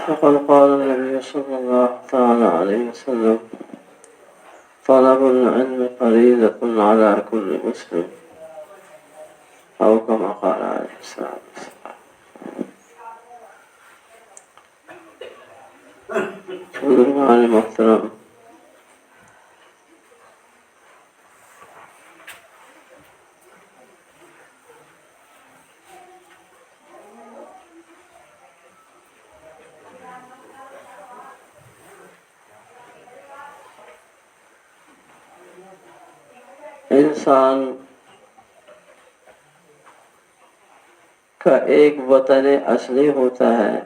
فقد قال النبي صلى الله تعالى عليه وسلم طلب العلم فريضة على كل مسلم أو كما قال عليه الصلاة والسلام. بزرگان محترم، انسان کا ایک وطن اصلی ہوتا ہے،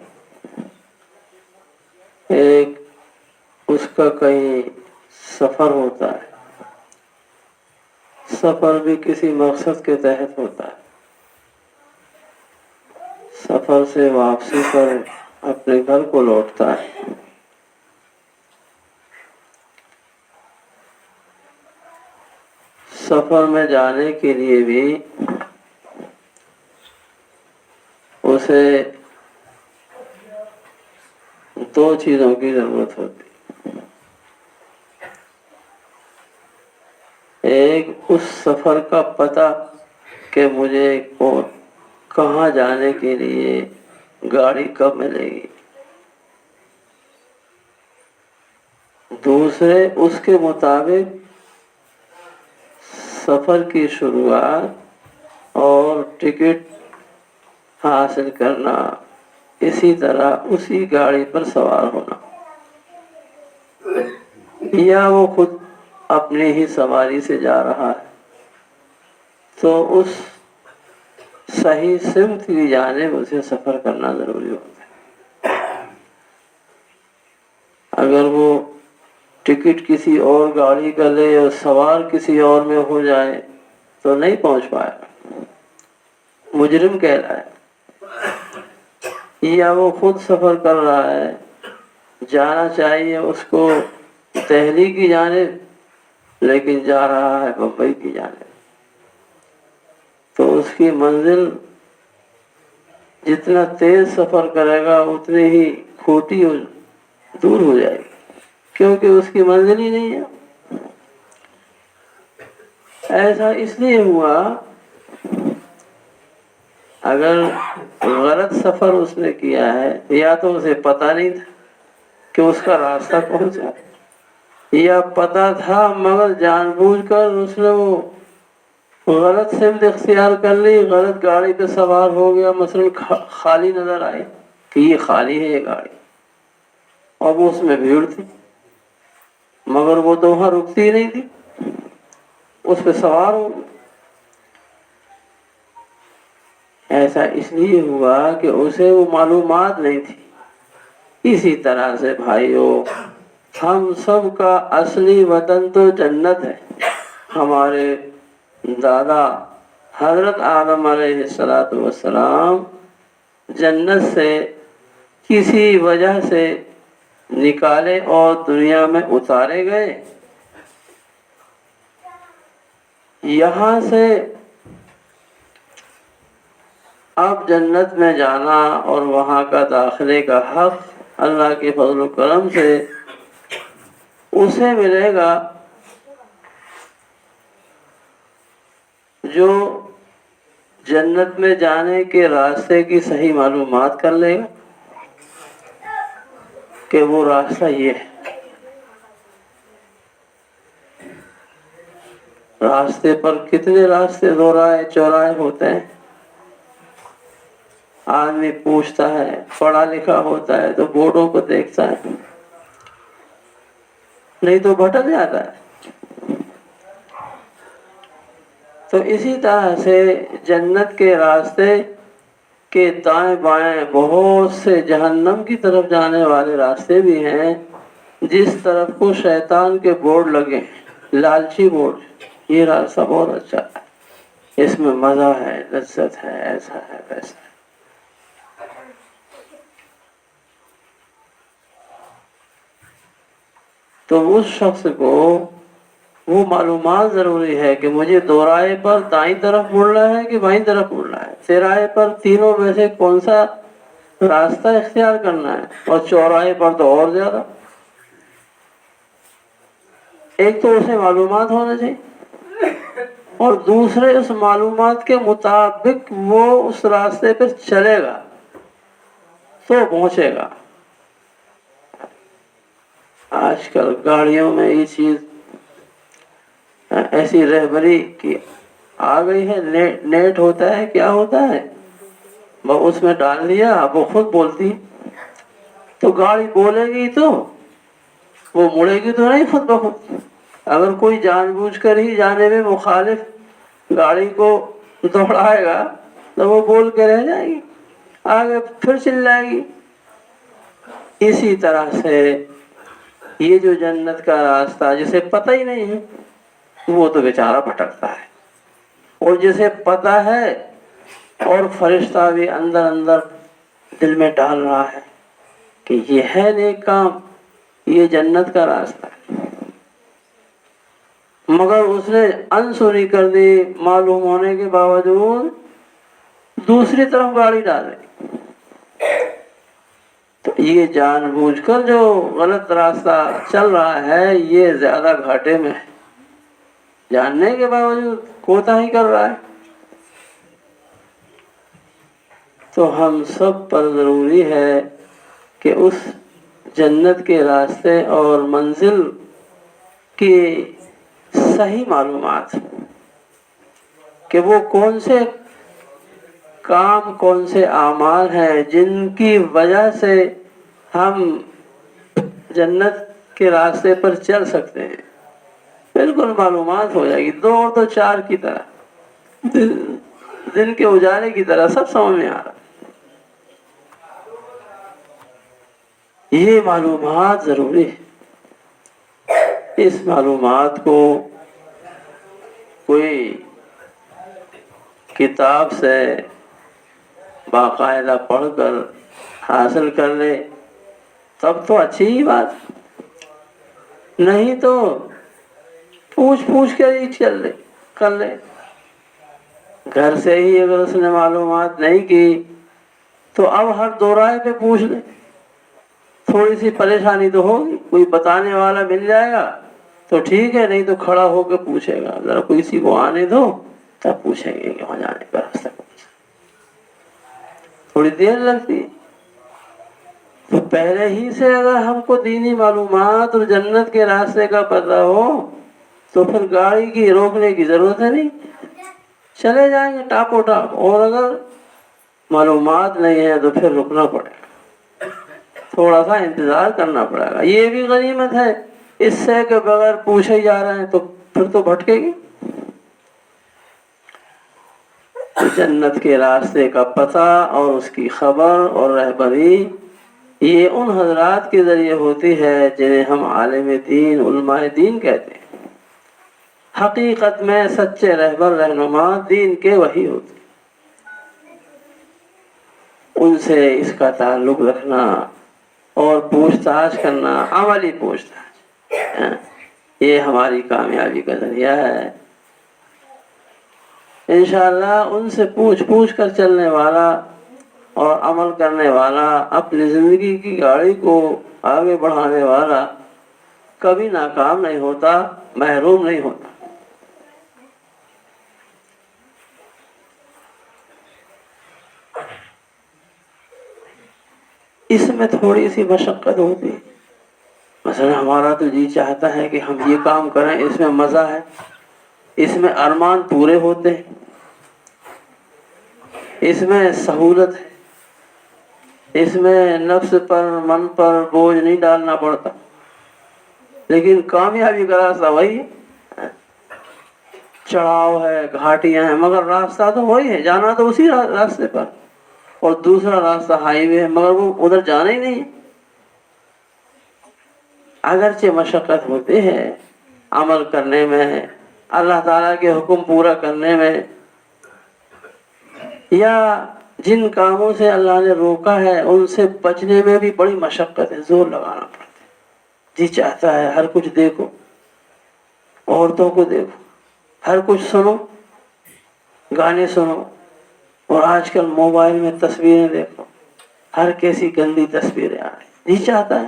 ایک اس کا کہیں سفر ہوتا ہے، سفر بھی کسی مقصد کے تحت ہوتا ہے۔ سفر سے واپسی پر اپنے گھر کو لوٹتا ہے۔ سفر میں جانے کے لیے بھی اسے دو چیزوں کی ضرورت ہوتی ہے۔ ایک اس سفر کا پتہ کہ مجھے کہاں جانے کے لیے گاڑی کب ملے گی، دوسرے اس کے مطابق سفر کی شروعات اور ٹکٹ حاصل کرنا، اسی طرح اسی گاڑی پر سوار ہونا، یا وہ خود اپنے ہی سواری سے جا رہا ہے تو اس صحیح سمت کی جانب اسے سفر کرنا ضروری ہوتا ہے۔ اگر وہ ٹکٹ کسی اور گاڑی کا لے اور سوار کسی اور میں ہو جائے تو نہیں پہنچ پائے گا، مجرم کہلائے۔ یا وہ خود سفر کر رہا ہے، جانا چاہیے اس کو دہلی کی جانب لیکن جا رہا ہے بمبئی کی جانب، تو اس کی منزل جتنا تیز سفر کرے گا اتنی ہی کھوٹی دور ہو جائے گی، کیونکہ اس کی منزل ہی نہیں ہے۔ ایسا اس لیے ہوا، اگر غلط سفر اس نے کیا ہے، یا تو اسے پتہ نہیں تھا کہ اس کا راستہ کون سا ہے، یا پتہ تھا مگر جان بوجھ کر اس نے وہ غلط سمت اختیار کر لی، غلط گاڑی پہ سوار ہو گیا، مثلا خالی نظر آئی کہ یہ خالی ہے یہ گاڑی، اور وہ اس میں بھیڑ تھی مگر وہ تو وہاں رکتی ہی نہیں تھی، اس پہ سوار ہو گئی۔ ایسا اس لیے ہوا کہ اسے وہ معلومات نہیں تھی۔ اسی طرح سے بھائیوں، ہم سب کا اصلی وطن تو جنت ہے۔ ہمارے دادا حضرت آدم علیہ السلام جنت سے کسی وجہ سے نکالے اور دنیا میں اتارے گئے۔ یہاں سے اب جنت میں جانا اور وہاں کا داخلے کا حق اللہ کے فضل و کرم سے اسے ملے گا جو جنت میں جانے کے راستے کی صحیح معلومات کر لے گا کہ وہ راستہ یہ ہے۔ راستے پر کتنے راستے دوراہے چوراہے ہوتے ہیں، آدمی پوچھتا ہے، پڑھا لکھا ہوتا ہے تو بورڈوں کو دیکھتا ہے، نہیں تو بھٹک جاتا ہے۔ تو اسی طرح سے جنت کے راستے کے دائیں بائیں بہت سے جہنم کی طرف جانے والے راستے بھی ہیں، جس طرف کو شیطان کے بورڈ لگے، لالچی بورڈ، یہ راستہ بہت اچھا ہے، اس میں مزہ ہے، لذت ہے، ایسا ہے ویسا ہے۔ تو اس شخص کو وہ معلومات ضروری ہے کہ مجھے دوراہے پر دائیں طرف مڑنا ہے کہ بائیں طرف مڑنا ہے، تراہے پر تینوں میں سے کون سا راستہ اختیار کرنا ہے، اور چوراہے پر تو اور زیادہ۔ ایک تو اسے معلومات ہونا چاہیے، اور دوسرے اس معلومات کے مطابق وہ اس راستے پر چلے گا تو پہنچے گا۔ آج کل گاڑیوں میں یہ چیز ایسی رہبری کی آ گئی ہے، نیٹ ہوتا ہے، کیا ہوتا ہے، وہ اس میں ڈال دیا، وہ خود بولتی، تو گاڑی بولے گی تو وہ مڑے گی تو نہیں خود بخود۔ اگر کوئی جان بوجھ کر ہی جانے میں مخالف گاڑی کو دوڑائے گا تو وہ بول کے رہ جائے گی، آگے پھر چل جائے گی۔ اسی طرح سے یہ جو جنت کا راستہ جسے پتہ ہی نہیں ہے وہ تو بیچارہ بھٹکتا ہے، اور جسے پتہ ہے اور فرشتہ بھی اندر اندر دل میں ڈال رہا ہے کہ یہ ہے نیک کام، یہ جنت کا راستہ ہے، مگر اس نے انسنی کر دی، معلوم ہونے کے باوجود دوسری طرف گاڑی ڈالے، تو یہ جان بوجھ کر جو غلط راستہ چل رہا ہے یہ زیادہ گھاٹے میں ہے، جاننے کے باوجود کوتاہی کر رہا ہے۔ تو ہم سب پر ضروری ہے کہ اس جنت کے راستے اور منزل کی صحیح معلومات، کہ وہ کون سے کام، کون سے اعمال ہیں جن کی وجہ سے ہم جنت کے راستے پر چل سکتے ہیں، بالکل معلومات ہو جائے گی، دو اور دو چار کی طرح، دن کے اجالے کی طرح سب سمجھ میں آ رہا ہے۔ یہ معلومات ضروری ہے، اس معلومات کو کوئی کتاب سے باقاعدہ پڑھ کر حاصل کر لے تب تو اچھی ہی بات، نہیں تو پوچھ پوچھ کے ہی چل لے کر لے۔ گھر سے ہی اگر اس نے معلومات نہیں کی تو اب ہر دو رائے پہ پوچھ لے، تھوڑی سی پریشانی تو ہوگی، کوئی بتانے والا مل جائے گا تو ٹھیک ہے، نہیں تو کھڑا ہو کے پوچھے گا، ذرا کسی کو آنے دو تب پوچھیں گے کہ وہاں جانے کا راستہ کون سا، تھوڑی دیر لگتی ہے۔ تو پہلے ہی سے اگر ہم کو دینی معلومات اور جنت کے راستے کا پتہ ہو تو پھر گاڑی کی روکنے کی ضرورت ہے نہیں، چلے جائیں گے ٹاپو ٹاپ، اور اگر معلومات نہیں ہے تو پھر رکنا پڑے گا، تھوڑا سا انتظار کرنا پڑے گا۔ یہ بھی غنیمت ہے اس سے کہ بغیر پوچھے ہی جا رہے ہیں تو پھر تو بھٹکے گی۔ جنت کے راستے کا پتہ اور اس کی خبر اور رہبری یہ ان حضرات کے ذریعے ہوتی ہے جنہیں ہم عالم دین، علماء دین کہتے ہیں۔ حقیقت میں سچے رہبر رہنما دین کے وہی ہوتے ہیں، ان سے اس کا تعلق رکھنا اور پوچھ تاچھ کرنا، عملی پوچھ تاچھ، یہ ہماری کامیابی کا ذریعہ ہے۔ انشاءاللہ ان سے پوچھ پوچھ کر چلنے والا اور عمل کرنے والا، اپنی زندگی کی گاڑی کو آگے بڑھانے والا کبھی ناکام نہیں ہوتا، محروم نہیں ہوتا۔ اس میں تھوڑی سی مشقت ہوتی، مثلا ہمارا تو جی چاہتا ہے کہ ہم یہ کام کریں، اس میں مزہ ہے، اس میں ارمان پورے ہوتے ہیں، اس میں سہولت ہے، اس میں نفس پر، من پر بوجھ نہیں ڈالنا پڑتا، لیکن کامیابی کا راستہ وہی ہے، چڑھاؤ ہے، گھاٹیاں ہیں، مگر راستہ تو وہی ہے، جانا تو اسی راستے پر، اور دوسرا راستہ ہائی وے ہے مگر وہ ادھر جانا ہی نہیں۔ اگرچہ مشقت ہوتی ہے عمل کرنے میں، اللہ تعالیٰ کے حکم پورا کرنے میں، یا جن کاموں سے اللہ نے روکا ہے ان سے بچنے میں بھی بڑی مشقت ہے، زور لگانا پڑتا ہے۔ جی چاہتا ہے ہر کچھ دیکھو، عورتوں کو دیکھو، ہر کچھ سنو، گانے سنو، اور آج کل موبائل میں تصویریں دیکھو، ہر کیسی گندی تصویریں آ رہی، نہیں چاہتا ہے۔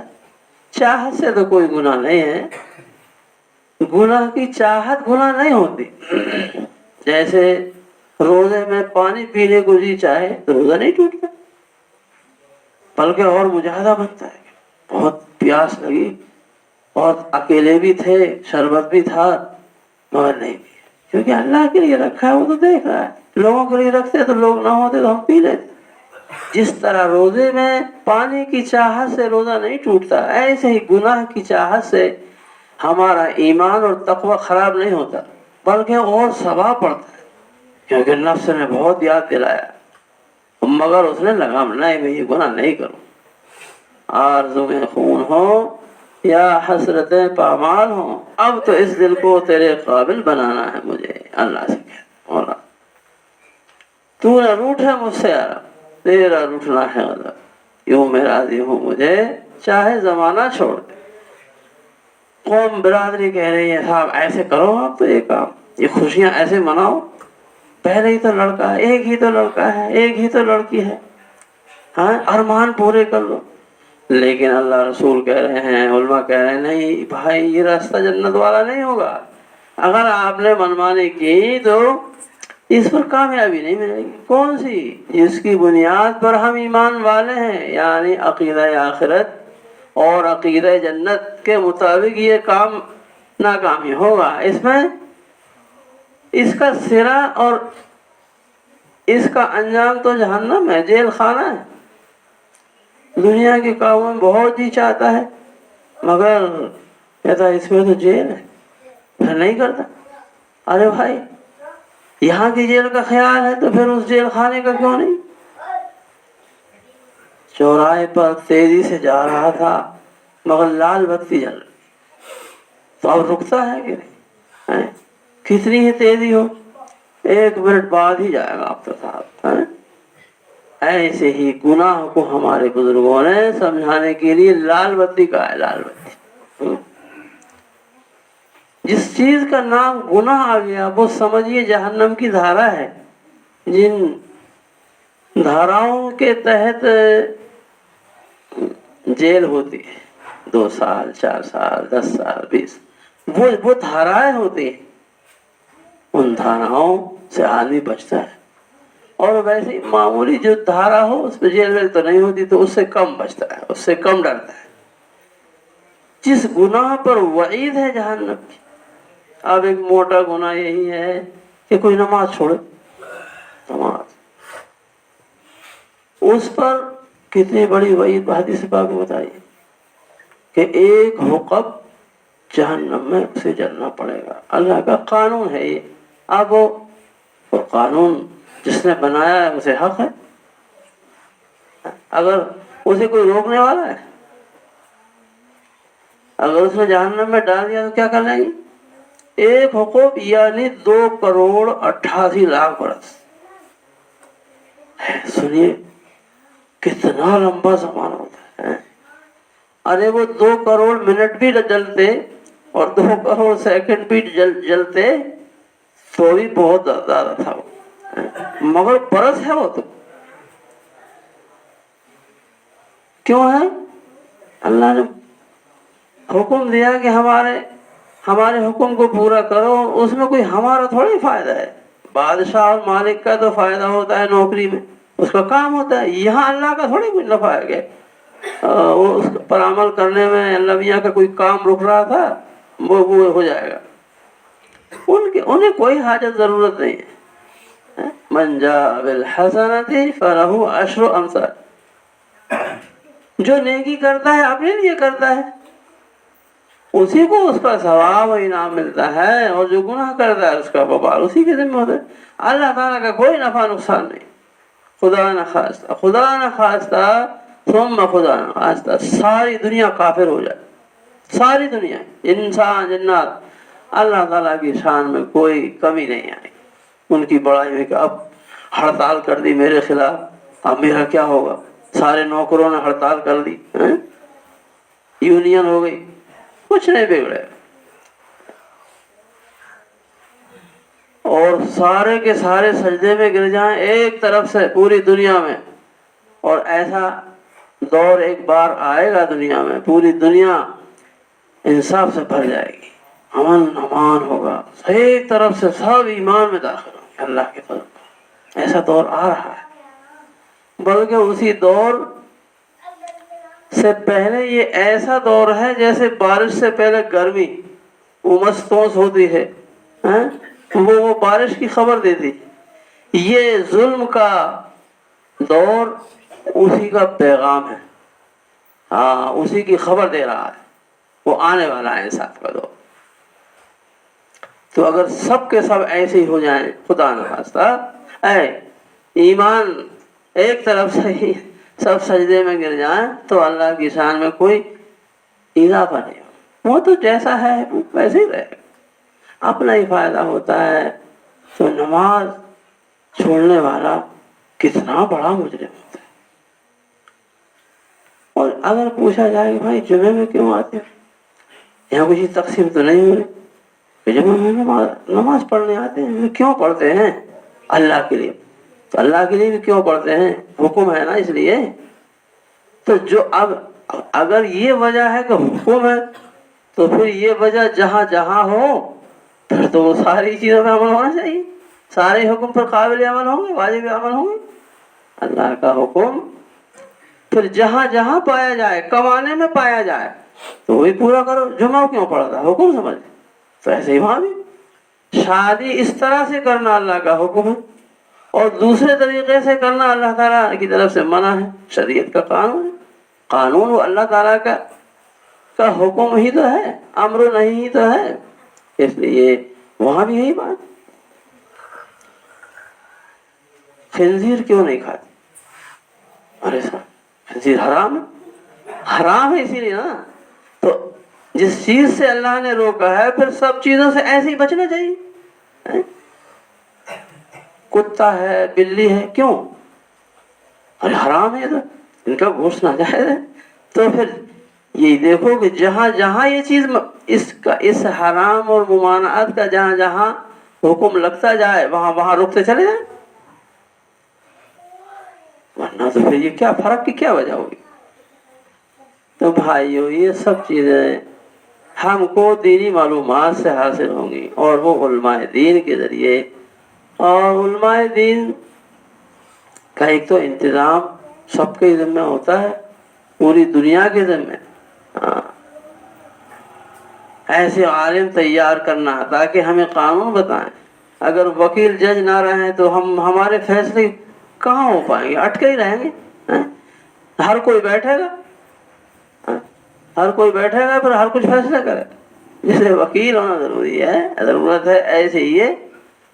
چاہت سے تو کوئی گناہ نہیں ہے، گناہ کی چاہت گناہ نہیں ہوتی۔ جیسے روزے میں پانی پینے کو جی چاہے تو روزہ نہیں ٹوٹتا، بلکہ اور مجاہدہ بنتا ہے۔ بہت پیاس لگی اور اکیلے بھی تھے، شربت بھی تھا، مگر نہیں پیا، کیونکہ اللہ کے لیے رکھا ہے، وہ تو دیکھ رہا ہے۔ لوگوں کے لیے رکھتے تو لوگ نہ ہوتے تو ہم پی لیتے۔ جس طرح روزے میں پانی کی چاہت سے روزہ نہیں ٹوٹتا، ایسے ہی گناہ کی چاہت سے ہمارا ایمان اور تقوی خراب نہیں ہوتا، بلکہ اور ثواب پڑتا ہے، کیونکہ نفس نے بہت یاد دلایا، مگر اس نے لگام نہیں، میں یہ گناہ نہیں کروں۔ آرزو میں خون ہو یا حسرتیں پامال ہوں، اب تو اس دل کو تیرے قابل بنانا ہے مجھے۔ اللہ سے کہتا مولا تو نہ روٹھے مجھ سے یارا، تیرا روٹھنا ہے غضب، یوں میں راضی ہوں مجھے چاہے زمانہ چھوڑ دے۔ قوم برادری کہہ رہی ہے صاحب ایسے کرو، آپ تو یہ کام، یہ خوشیاں ایسے مناؤ، پہلے ہی تو لڑکا ہے، ایک ہی تو لڑکا ہے، ایک ہی تو لڑکی ہے، ہاں ارمان پورے کر لو۔ لیکن اللہ رسول کہہ رہے ہیں، علماء کہہ رہے ہیں نہیں بھائی، یہ راستہ جنت والا نہیں ہوگا۔ اگر آپ نے منمانی کی تو اس پر کامیابی نہیں ملے گی۔ کون سی؟ جس کی بنیاد پر ہم ایمان والے ہیں، یعنی عقیدہ آخرت اور عقیدہ جنت کے مطابق یہ کام ناکامی ہوگا۔ اس میں اس کا سرا اور اس کا انجام تو جہنم ہے، جیل خانہ ہے۔ دنیا کے کاموں میں بہت جی چاہتا ہے، مگر کہتا ہے اس میں تو جیل ہے، پھر نہیں کرتا۔ ارے بھائی یہاں کی جیل کا خیال ہے تو پھر اس جیل خانے کا کیوں نہیں؟ چوراہے پر تیزی سے جا رہا تھا مگر لال بتی جل رہی، تو اب رکتا ہے کہ نہیں؟ کتنی ہی تیزی ہو، 1 منٹ بعد ہی جائے گا اب تو صاحب۔ ایسے ہی گناہ کو ہمارے بزرگوں نے سمجھانے کے لیے لال بتی کہا ہے، لال بتی۔ جس چیز کا نام گناہ آ گیا وہ سمجھیے جہنم کی دھارا ہے، جن دھاراؤں کے تحت جیل ہوتی ہے، 2 سال 4 سال 10 سال 20، وہ دھارائیں ہوتی ہیں، ان دھاراؤں سے آدمی بچتا ہے۔ اور ویسے معمولی جو دھارا ہو اس پہ جیل ویل تو نہیں ہوتی، تو اس سے کم بچتا ہے، اس سے کم ڈرتا ہے۔ جس گناہ پر وعید ہے جہنم کی، اب ایک موٹا گناہ یہی ہے کہ کوئی نماز چھوڑے، نماز اس پر کتنی بڑی وعید حدیث پاک میں بتائیے کہ 1 حقب جہنم میں اسے جلنا پڑے گا۔ اللہ کا قانون ہے یہ۔ اب وہ قانون جس نے بنایا ہے اسے حق ہے، اگر اسے کوئی روکنے والا ہے، اگر اس نے جہنم میں ڈال دیا تو کیا کر لیں گے؟ 1 حقوق یعنی 2,88,00,000 برس۔ سنیے کتنا لمبا زمان ہوتا ہے۔ ارے وہ 2 کروڑ منٹ بھی جلتے اور 2 کروڑ سیکنڈ بھی جلتے تو بھی بہت زیادہ تھا وہ، مگر برس ہے وہ تو کیوں ہے؟ اللہ نے حکم دیا کہ ہمارے حکم کو پورا کرو، اس میں کوئی ہمارا تھوڑی فائدہ ہے۔ بادشاہ اور مالک کا تو فائدہ ہوتا ہے نوکری میں، اس کا کام ہوتا ہے، یہاں اللہ کا تھوڑی کچھ نفع ہے کہ وہ اس پر عمل کرنے میں اللہ میاں کا کوئی کام رک رہا تھا وہ ہو جائے گا، انہیں کوئی حاجت ضرورت نہیں ہے۔ من جاء بالحسنۃ فلہ عشر امثالها، جو نیکی کرتا ہے اپنے لیے کرتا ہے، اسی کو اس کا ثواب و انعام ملتا ہے، اور جو گناہ کرتا ہے اس کا وبال اسی کے ذمہ ہوتا ہے۔ اللہ تعالیٰ کا کوئی نفع نقصان نہیں، خدا نہ خواستہ ثم خدا نہ خواستہ ساری دنیا کافر ہو جائے، ساری دنیا انسان جنات، اللہ تعالیٰ کی شان میں کوئی کمی نہیں آئی، ان کی بڑائی میں کہ اب ہڑتال کر دی میرے خلاف، اب میرا کیا ہوگا؟ سارے نوکروں نے ہڑتال کر دی، یونین ہو گئی، کچھ نہیں بگڑے، اور سارے کے سارے سجدے میں گر جائیں ایک طرف سے پوری دنیا میں، اور ایسا دور ایک بار آئے گا دنیا میں، پوری دنیا انصاف سے بھر جائے گی، امن امان ہوگا، ایک طرف سے سب ایمان میں داخل ہوں گے اللہ کے فضل سے۔ ایسا دور آ رہا ہے، بلکہ اسی دور سے پہلے یہ ایسا دور ہے جیسے بارش سے پہلے گرمی امس توس ہوتی ہے، وہ بارش کی خبر دیتی، یہ ظلم کا دور اسی کا پیغام ہے، اسی کی خبر دے رہا ہے، وہ آنے والا ہے انصاف کا دور۔ تو اگر سب کے سب ایسے ہی ہو جائیں، خدا نخواستہ ایمان ایک طرف سے ہی سب سجدے میں گر جائیں، تو اللہ کی شان میں کوئی اضافہ نہیں ہو، وہ تو جیسا ہے ویسے ہی رہے گا، اپنا ہی فائدہ ہوتا ہے۔ تو نماز چھوڑنے والا کتنا بڑا مجرم ہوتا ہے۔ اور اگر پوچھا جائے کہ بھائی جمعے میں کیوں آتے ہیں، یہاں کچھ تقسیم تو نہیں ہو رہی، جمعے میں نماز پڑھنے آتے ہیں، کیوں پڑھتے ہیں؟ اللہ کے لیے۔ تو اللہ کے لیے بھی کیوں پڑھتے ہیں؟ حکم ہے نا، اس لیے۔ تو جو اب اگر یہ وجہ ہے کہ حکم ہے، تو پھر یہ وجہ جہاں جہاں ہو پھر تو وہ ساری چیزوں پہ عمل ہونا چاہیے، سارے حکم پر قابل عمل ہوں گے، واجب عمل ہوں گے۔ اللہ کا حکم پھر جہاں جہاں پایا جائے، کمانے میں پایا جائے تو وہی پورا کرو۔ جمعہ کیوں پڑھتا ہے؟ حکم سمجھ، تو ایسے ہی وہاں بھی شادی اس طرح سے کرنا اللہ کا حکم ہے، اور دوسرے طریقے سے کرنا اللہ تعالیٰ کی طرف سے منع ہے، شریعت کا قانون ہے۔ قانون وہ اللہ تعالیٰ کا حکم ہی تو ہے، امر نہیں ہی تو ہے، اس لیے وہاں بھی یہی بات۔ خنزیر کیوں نہیں کھاتے؟ ارے صاحب خنزیر حرام ہے، حرام ہے اسی لیے نا۔ تو جس چیز سے اللہ نے روکا ہے پھر سب چیزوں سے ایسے ہی بچنا چاہیے۔ کتا ہے، بلی ہے، کیوں؟ ارے حرام ہے، تو ان کا گوشت ناجائز ہے۔ تو پھر یہ دیکھو کہ جہاں جہاں یہ چیز اس حرام اور ممانعت کا جہاں جہاں حکم لگتا جائے وہاں وہاں رکتے چلے جائیں، ورنہ تو پھر یہ کیا فرق کی کیا وجہ ہوگی؟ تو بھائیو یہ سب چیزیں ہم کو دینی معلومات سے حاصل ہوں گی، اور وہ علماء دین کے ذریعے۔ اور علماء دین کا ایک تو انتظام سب کے ذمہ ہوتا ہے، پوری دنیا کے ذمہ، ایسے عالم تیار کرنا تاکہ ہمیں قانون بتائیں۔ اگر وکیل جج نہ رہیں تو ہمارے فیصلے کہاں ہو پائیں گے؟ اٹکے ہی رہیں گے۔ ہر کوئی بیٹھے گا، ہر کوئی بیٹھے گا پھر ہر کچھ فیصلہ کرے، اس لیے وکیل ہونا ضروری ہے، ضرورت ہے۔ ایسے ہی یہ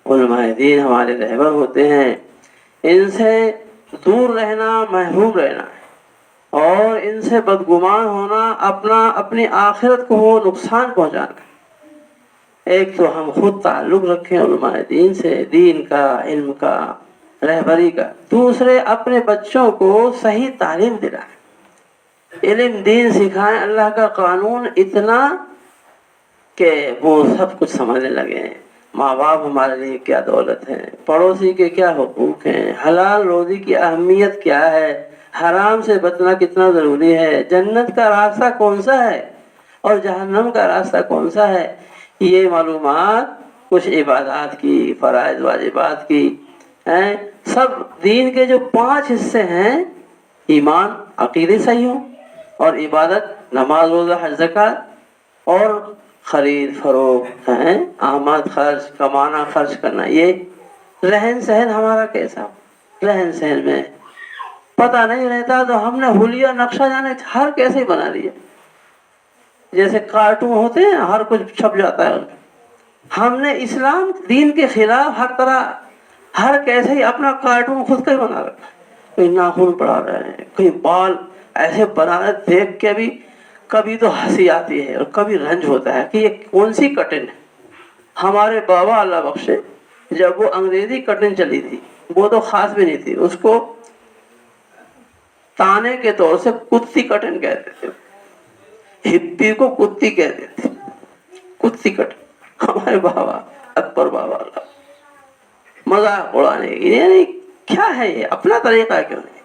علماء دین ہمارے رہبر ہوتے ہیں، ان سے دور رہنا محروم رہنا ہے، اور ان سے بدگمان ہونا اپنی آخرت کو وہ نقصان پہنچانا ہے۔ ایک تو ہم خود تعلق رکھیں علماء دین سے، دین کا، علم کا، رہبری کا۔ دوسرے اپنے بچوں کو صحیح تعلیم دلائیں، علم دین سکھائیں، اللہ کا قانون اتنا کہ وہ سب کچھ سمجھنے لگے ہیں۔ ماں باپ ہمارے لیے کیا دولت ہے، پڑوسی کے کیا حقوق ہیں، حلال روزی کی اہمیت کیا ہے، حرام سے بچنا کتنا ضروری ہے، جنت کا راستہ کون سا ہے اور جہنم کا راستہ کون سا ہے، یہ معلومات کچھ عبادات کی، فرائض واجبات کی ہیں۔ سب دین کے جو 5 حصے ہیں، ایمان عقیدے صحیح ہو، اور عبادت نماز روزہ حج زکات، اور خرید فروخت ہے، آمد خرچ، کمانا خرچ کرنا، یہ رہن سہن ہمارا کیسا ہو۔ رہن سہن میں پتہ نہیں رہتا تو ہم نے حلیہ نقشہ جانے ہر کیسے بنا لیا، جیسے کارٹون ہوتے ہیں ہر کچھ چھپ جاتا ہے ان میں۔ ہم نے اسلام دین کے خلاف ہر طرح ہر کیسے ہی اپنا کارٹون خود کا ہی بنا رکھا ہے۔ کوئی ناخن پڑا رہے ہیں، کوئی بال ایسے بنا رہے، دیکھ کے بھی کبھی تو ہنسی آتی ہے اور کبھی رنج ہوتا ہے کہ یہ کون سی کٹن ہے۔ ہمارے بابا اللہ بخشے جب وہ انگریزی کٹن چلی تھی، وہ تو خاص بھی نہیں تھی، اس کو تانے کے طور سے کتی کٹن کہتے تھے، ہپی کو کتی کہتے تھے، کتی کٹن۔ ہمارے بابا اکبر بابا اللہ مذاق اڑانے کی، یعنی کیا ہے یہ، اپنا طریقہ کیوں نہیں؟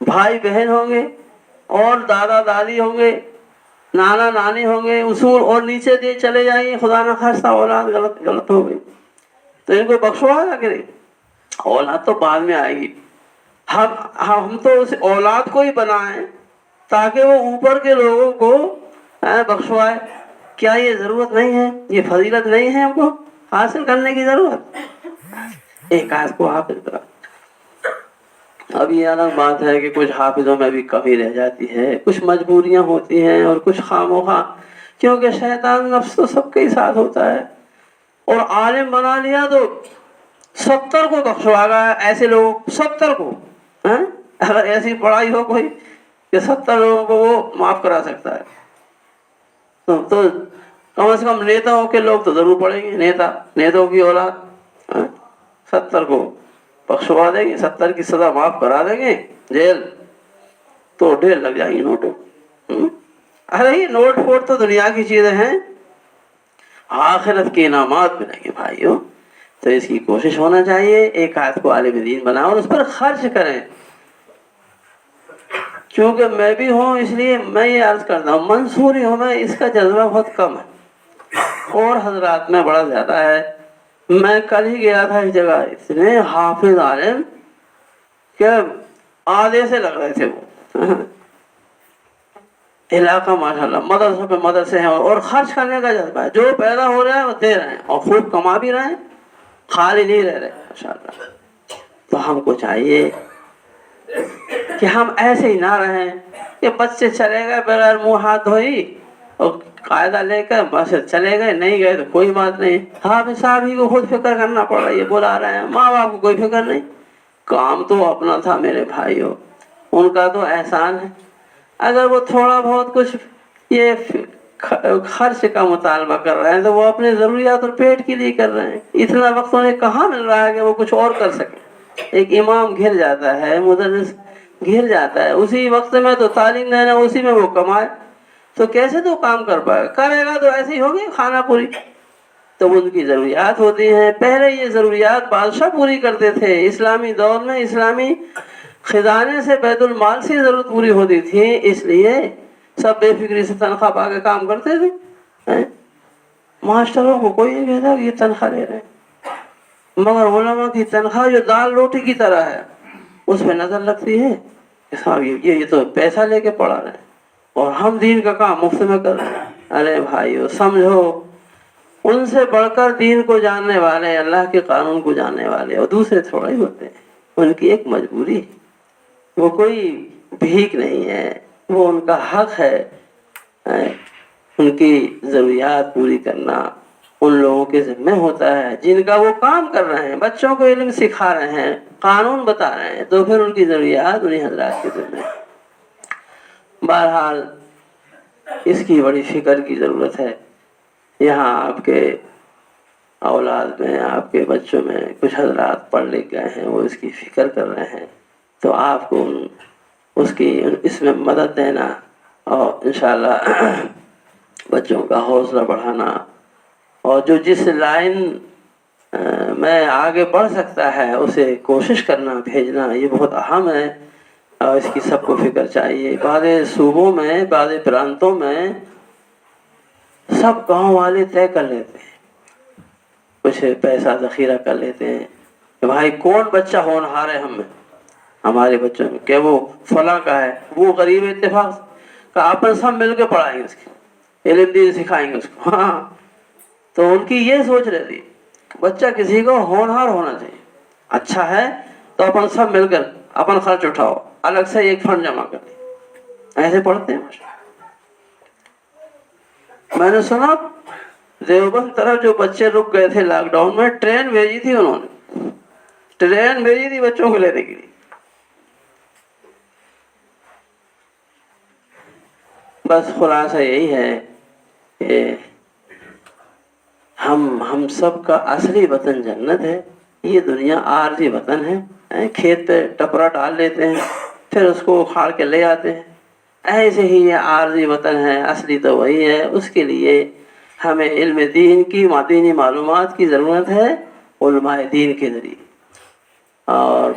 بھائی بہن ہوں گے اور دادا دادی ہوں گے، نانا نانی ہوں گے، اصول، اور نیچے دے چلے جائیں گے، خدا نہ خواستہ اولاد غلط ہو گئی تو ان کو بخشوا گا کہ نہیں؟ اولاد تو بعد میں آئے گی. ہم تو اس اولاد کو ہی بنائیں تاکہ وہ اوپر کے لوگوں کو بخشوائے. کیا یہ ضرورت نہیں ہے؟ یہ فضیلت نہیں ہے ہم کو حاصل کرنے کی ضرورت؟ ایک آیت کو حافظ کرا. اب یہ الگ بات ہے کہ کچھ حافظوں میں بھی کمی رہ جاتی ہے، کچھ مجبوریاں ہوتی ہیں اور کچھ خواہ، کیونکہ شیطان نفس تو سب کے ہی ساتھ ہوتا ہے. اور عالم بنا لیا تو 70 کو بخشوا گا. ایسے لوگ 70 کو، اگر ایسی پڑھائی ہو کوئی کہ 70 لوگوں کو وہ معاف کرا سکتا ہے تو کم از کم نیتاؤں کے لوگ تو ضرور پڑھیں گے. نیتاؤں کی اولاد 70 کو بخشوا دیں گے، 70 کی سزا معاف کرا دیں گے. جیل تو ڈھیر لگ جائیں گے نوٹوں. ارے یہ نوٹ فوٹ تو دنیا کی چیزیں ہیں، آخرت کے انعامات ملیں گے بھائیوں. تو اس کی کوشش ہونا چاہیے ایک آیت کو عالم دین بناؤ اور اس پر خرچ کریں. چونکہ میں بھی ہوں اس لیے میں یہ عرض کرتا ہوں، منصوری ہوں میں، اس کا جذبہ بہت کم ہے اور حضرات میں بڑا زیادہ ہے. میں کل ہی گیا تھا اس جگہ، اتنے حافظ عالم کہ آدھے سے لگ رہے تھے. وہ علاقہ ماشاءاللہ مدرسوں پہ مدرسے ہیں اور خرچ کرنے کا جذبہ ہے. جو پیدا ہو رہا ہے وہ دے رہے ہیں اور خوب کما بھی رہے ہیں، خالی نہیں رہ رہے ماشاءاللہ. تو ہم کو چاہیے کہ ہم ایسے ہی نہ رہیں کہ بچے چلے گئے بغیر منہ ہاتھ دھوئی اور قاعدہ لے کر بس چلے گئے، نہیں گئے تو کوئی بات نہیں. حافظ صاحب ہی کو خود فکر کرنا پڑ رہا ہے، بلا رہے ہیں، ماں باپ کو کوئی فکر نہیں. کام تو اپنا تھا میرے بھائیوں، ان کا تو احسان ہے. اگر وہ تھوڑا بہت کچھ یہ خرچ کا مطالبہ کر رہے ہیں تو وہ اپنے ضروریات اور پیٹ کے لیے کر رہے ہیں. اتنا وقت انہیں کہاں مل رہا ہے کہ وہ کچھ اور کر سکیں. ایک امام گھر جاتا ہے، مدرس گھر جاتا ہے، اسی وقت میں تو تعلیم دینا، اسی میں وہ کمائے تو کیسے تو کام کر پائے گا؟ کرے گا تو ایسے ہی ہوگی خانہ پوری. تو ان کی ضروریات ہوتی ہیں. پہلے یہ ضروریات بادشاہ پوری کرتے تھے. اسلامی دور میں اسلامی خزانے سے، بیت المال سے ضرورت پوری ہوتی تھی، اس لیے سب بے فکری سے تنخواہ پا کے کام کرتے تھے. ماسٹروں کو کوئی نہیں کہتا کہ یہ تنخواہ لے رہے ہیں، مگر علماء کی تنخواہ جو دال روٹی کی طرح ہے اس پہ نظر لگتی ہے کہ صاحب یہ تو پیسہ لے کے پڑھا رہے ہیں اور ہم دین کا کام مفت میں کر رہے ہیں. ارے بھائیو سمجھو، ان سے بڑھ کر دین کو جاننے والے، اللہ کے قانون کو جاننے والے اور دوسرے تھوڑا ہی ہوتے ہیں. ان کی ایک مجبوری ہے، وہ کوئی بھیک نہیں ہے، وہ ان کا حق ہے. ان کی ضروریات پوری کرنا ان لوگوں کے ذمہ ہوتا ہے جن کا وہ کام کر رہے ہیں، بچوں کو علم سکھا رہے ہیں، قانون بتا رہے ہیں، تو پھر ان کی ضروریات انہیں حضرات کے ذمہ ہے. بہرحال اس کی بڑی فکر کی ضرورت ہے. یہاں آپ کے اولاد میں، آپ کے بچوں میں کچھ حضرات پڑھ لکھ گئے ہیں، وہ اس کی فکر کر رہے ہیں، تو آپ کو اس کی اس میں مدد دینا اور انشاءاللہ بچوں کا حوصلہ بڑھانا اور جو جس لائن میں آگے بڑھ سکتا ہے اسے کوشش کرنا، بھیجنا، یہ بہت اہم ہے اور اس کی سب کو فکر چاہیے. بعض صوبوں میں، بعض پرانتوں میں سب گاؤں والے طے کر لیتے ہیں، کچھ پیسہ ذخیرہ کر لیتے ہیں کہ بھائی کون بچہ ہونہار ہے ہمارے بچوں میں، کہ وہ فلاں کا ہے، وہ غریب اتفاق کا اپن سب مل کے پڑھائیں گے، اس کی علم دین سکھائیں گے اس کو. ہاں تو ان کی یہ سوچ رہتی ہے بچہ کسی کو ہونہار ہونا چاہیے، اچھا ہے تو اپن سب مل کر اپن خرچ اٹھاؤ، الگ سے ایک فنڈ جمع کر دیں. ایسے پڑھتے ہیں ماشاءاللہ. میں نے سنا دیوبند طرف جو بچے رک گئے تھے لاک ڈاؤن میں، ٹرین بھیجی تھی انہوں نے، ٹرین بھیجی تھی بچوں کو لینے کے لیے. بس خلاصہ یہی ہے کہ ہم سب کا اصلی وطن جنت ہے. یہ دنیا عارضی وطن ہے، کھیت پہ ٹپرا ڈال لیتے ہیں پھر اس کو اکھاڑ کے لے آتے ہیں. ایسے ہی یہ عارضی وطن ہے، اصلی تو وہی ہے. اس کے لیے ہمیں علم دین کی، دینی معلومات کی ضرورت ہے علماء دین کے ذریعے. اور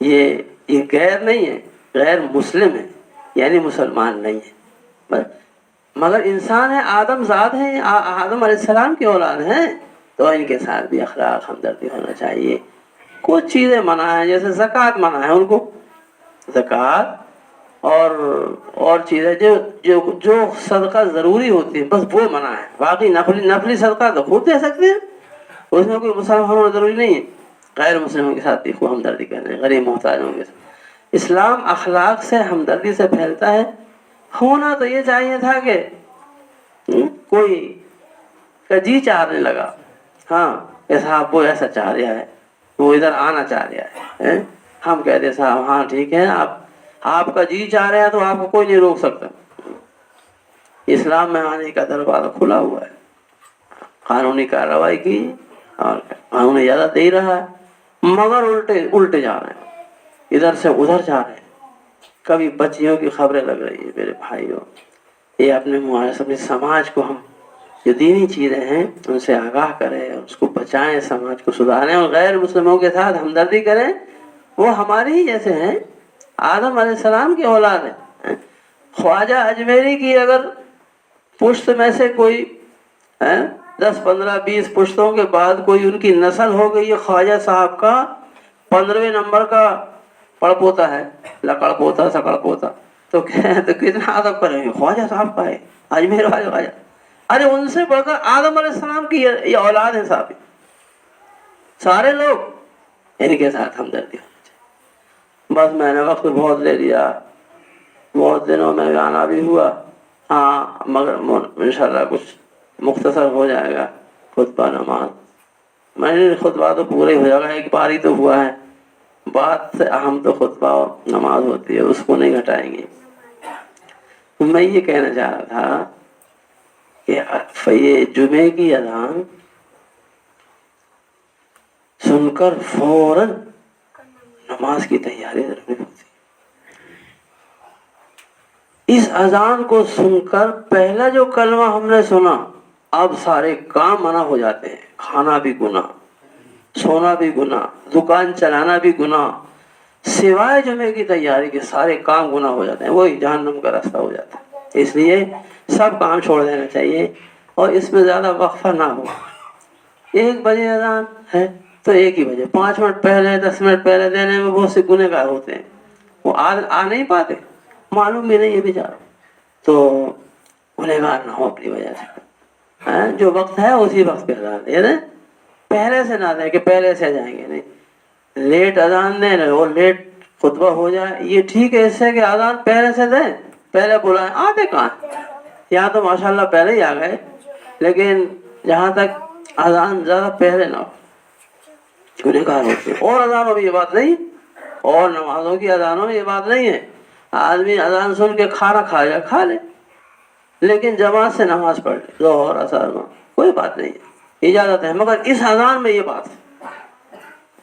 یہ غیر نہیں ہے، غیر مسلم ہے، یعنی مسلمان نہیں ہے، بس مگر انسان ہے، آدم ذات ہے، آدم علیہ السلام کی اولاد ہیں، تو ان کے ساتھ بھی اخلاق ہمدردی ہونا چاہیے۔ کچھ چیزیں منع ہیں، جیسے زکوٰۃ منع ہے ان کو، زکوٰۃ اور چیزیں جو صدقہ ضروری ہوتی ہے بس وہ منع ہے، باقی نفلی صدقہ تو خود دے سکتے ہیں، اس میں کوئی مسلمان ہونا ضروری نہیں ہے۔ غیر مسلموں کے ساتھ بھی خوب ہمدردی کریں، غریب محتاجوں کے ساتھ۔ اسلام اخلاق سے، ہمدردی سے پھیلتا ہے۔ ہونا تو یہ چاہیے تھا کہ کوئی جی چاہنے لگا، ہاں یہ صاحب وہ ایسا چاہ رہا ہے، وہ ادھر آنا چاہ رہا ہے، ہم کہتے صاحب ہاں ٹھیک ہے، آپ کا جی چاہ رہا ہے تو آپ کو کوئی نہیں روک سکتا۔ اسلام میں آنے کا دروازہ کھلا ہوا ہے، قانونی کارروائی کی اور قانون اجازت دے رہا ہے، مگر الٹے جا رہے ہیں، ادھر سے ادھر جا رہے ہیں۔ کبھی بچیوں کی خبریں لگ رہی ہیں میرے بھائیوں، یہ اپنے سماج کو، ہم جو دینی چیزیں ہیں ان سے آگاہ کریں، اس کو بچائیں، سماج کو سدھاریں، اور غیر مسلموں کے ساتھ ہمدردی کریں، وہ ہمارے ہی جیسے ہیں، آدم علیہ السلام کی اولاد ہیں۔ خواجہ اجمیری کی اگر پشت میں سے کوئی 10 15 20 پشتوں کے بعد کوئی ان کی نسل ہو گئی، خواجہ صاحب کا 15ویں نمبر کا پڑپوتا ہے، لکڑ پوتا سکڑ پوتا، تو کتنا ادب کریں گے، خواجہ صاحب کا ہے، اجمیر والے خواجہ، ارے ان سے بڑھ کر آدم علیہ السلام کی یہ اولاد ہے صاحب، سارے لوگ ان کے ساتھ ہمدردی ہونی چاہیے۔ بس میں نے وقت بہت لے لیا، بہت دنوں میں آنا بھی ہوا، ہاں مگر انشاءاللہ کچھ مختصر ہو جائے گا خطبہ نماز، میں نے خطبہ تو پورے ہو جائے گا، ایک بار ہی تو ہوا ہے، بات سے اہم تو خطبہ اور نماز ہوتی ہے، اس کو نہیں گھٹائیں گے۔ میں یہ کہنا چاہ رہا تھا کہ یہ جمعے کی اذان سن کر فوراً نماز کی تیاری ضروری ہوتی ہے۔ اس اذان کو سن کر پہلا جو کلمہ ہم نے سنا، اب سارے کام منع ہو جاتے ہیں، کھانا بھی گناہ، سونا بھی گناہ، دکان چلانا بھی گناہ، سوائے جمعے کی تیاری کے سارے کام گناہ ہو جاتے ہیں، وہی جہنم کا راستہ ہو جاتا ہے۔ اس لیے سب کام چھوڑ دینا چاہیے، اور اس میں زیادہ وقفہ نہ ہو۔ 1 بجے اذان ہے تو 1 ہی بجے، 5 منٹ پہلے 10 منٹ پہلے دینے میں بہت سے گنہگار ہوتے ہیں، وہ آ نہیں پاتے، معلوم بھی نہیں ہے بیچارہ، تو گنہگار نہ ہو اپنی وجہ سے۔ جو وقت ہے اسی وقت پہ اذان دے دیں، پہلے سے نہ دیں کہ پہلے سے جائیں گے، نہیں، لیٹ اذان دیں وہ لیٹ خطبہ ہو جائے، یہ ٹھیک ہے اس سے کہ اذان پہلے سے دیں، پہلے بلائیں، آتے کہاں، یہاں تو ماشاءاللہ پہلے ہی آ گئے، لیکن جہاں تک اذان زیادہ پہلے نہ ہو، گنہگار ہوتے ہیں۔ اور اذانوں میں یہ بات نہیں، اور نمازوں کی اذانوں میں یہ بات نہیں ہے، آدمی اذان سن کے کھانا کھا جائے کھا لے، لیکن جماعت سے نماز پڑھ لے، ظہر اثر میں کوئی بات نہیں ہے، اجازت ہے، مگر اس اذان میں یہ بات ہے،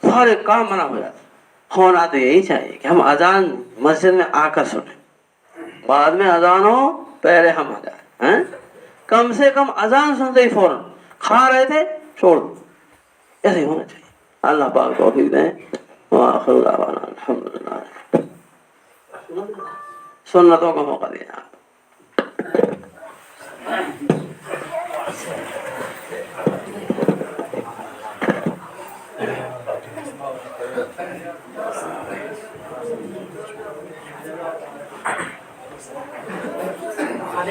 سارے کام منع ہو جاتے۔ ہونا تو یہی چاہیے کہ ہم اذان مسجد میں آ کر سنیں، بعد میں اذان ہو پہلے ہم آ جائیں، کم سے کم اذان سنتے ہی فوراً، کھا رہے تھے چھوڑ دو، ایسے ہی ہونا چاہیے۔ اللہ پاک توفیق دیں، وآخر دعوانا الحمدللہ۔ سنتوں کا موقع دینا۔